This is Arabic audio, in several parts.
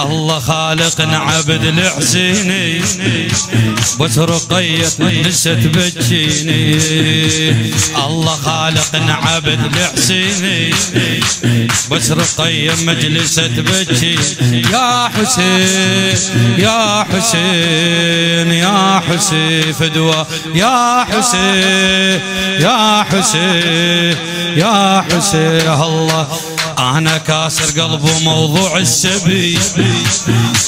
الله خالقنا عبد الحسيني بس رقية مجلسة تبكيني الله خالقنا عبد الحسيني بس رقية مجلسة تبكي يا حسين يا حسين يا حسين فدوى يا حسين يا حسين يا حسين الله أنا كاسر قلبه موضوع السبي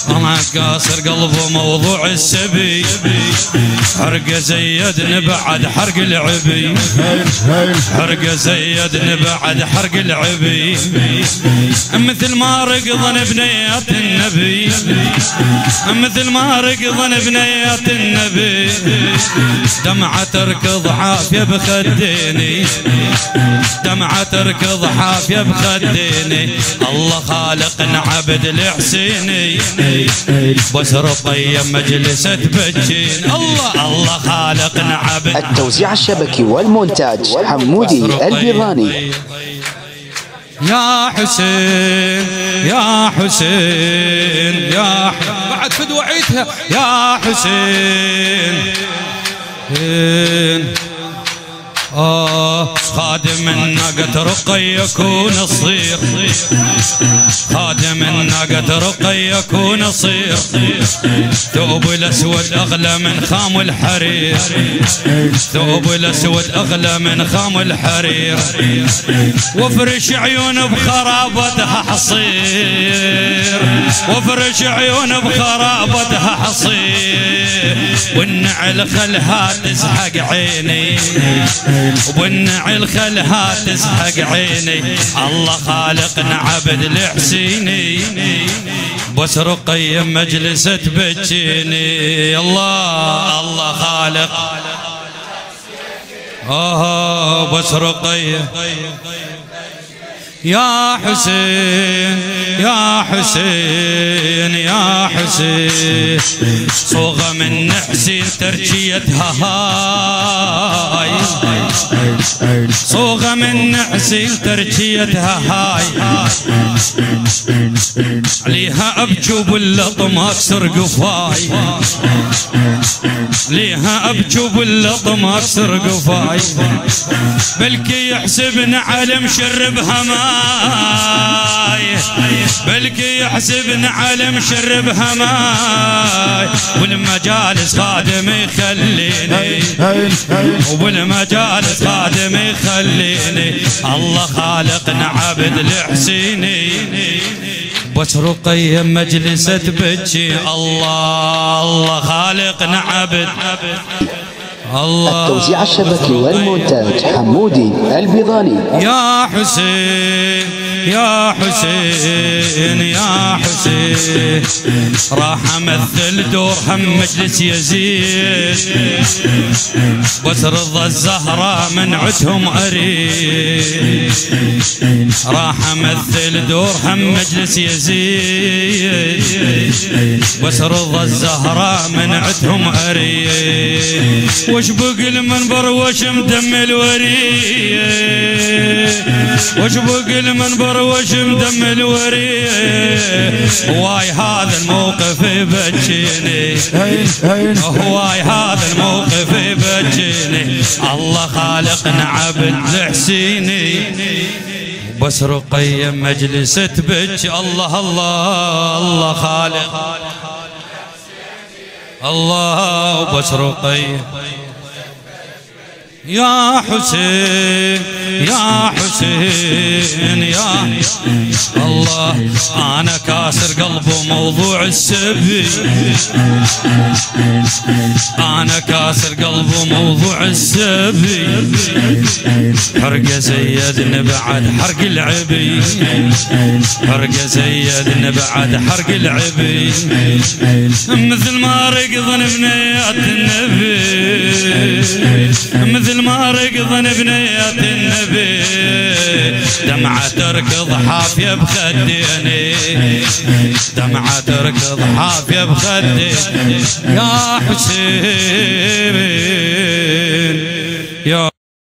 أنا كاسر قلبه موضوع السبي حرقة زيدني بعد حرق العبي حرقة زيدني بعد حرق العبي مثل ما رقضن بنيات النبي مثل ما رقضن بنيات النبي دمعة تركض حافية بخديني دمعة تركض حافية بخديني الله خالقنا عبد الحسيني بس رقية مجلسة تبكين الله خالقنا عبد. التوزيع الشبكي والمونتاج حمودي البيضاني. يا حسين يا حسين يا بعد فدوى عيدها يا حسين خادم الناقة رقية يكون صير خادم الناقة رقية يكون صير ثوب الأسود أغلى من خام الحرير ثوب الأسود أغلى من خام الحرير وفرش عيون بخرابتها حصير وفرش عيون بخرابتها حصير والنعل خلها تزحق عيني والنعل خلها تزحق عيني الله خالقنا عبد الحسيني بس رقية مجلسة تبكيني الله خالق بس رقية يا حسين يا حسين يا حسين صوغة من حسين ترجيتها هاي صوغة من حسين ترجيتها هاي عليها أبجوب اللطم أكسر قفاي ليها أبجوب اللطم أكسر قفاي بلكي يحسبنا على مشرب هماي بلكي يحسبنا على مشرب هماي والمجالس خادم يخليني والمجالس خادم يخليني الله خالقنا عبد الحسيني بس رقية مجلسة تبكي الله خالقنا عبد الله. التوزيع الشبكي والمونتاج حمودي البيضاني. يا حسين يا حسين يا حسين راح امثل دور هم مجلس يزيد بس رضا الزهراء من عدهم اريد راح امثل دور هم مجلس يزيد بس رضا الزهراء من عدهم اريد وش بقى المنبر وش مدم الوريد وش بقى المنبر وش مدم الوريد هواي هذا الموقف يبكيني هواي هذا الموقف يبكيني الله خالقنا عبد الحسيني بس رقية مجلسة تبكي الله خالق الله بس رقية يا حسين يا حسين يا الله أنا كاسر قلبه موضوع السبي أنا كاسر قلبه موضوع السبي حرقة زيدني بعد حرق العبي حرقة زيدني بعد حرق العبي مثل ما رقضن بنيات النبي مثل ما رقضن بنيات النبي دمعة تركض حافية بخديني دمعة تركض حافية بخديني يا حسين يا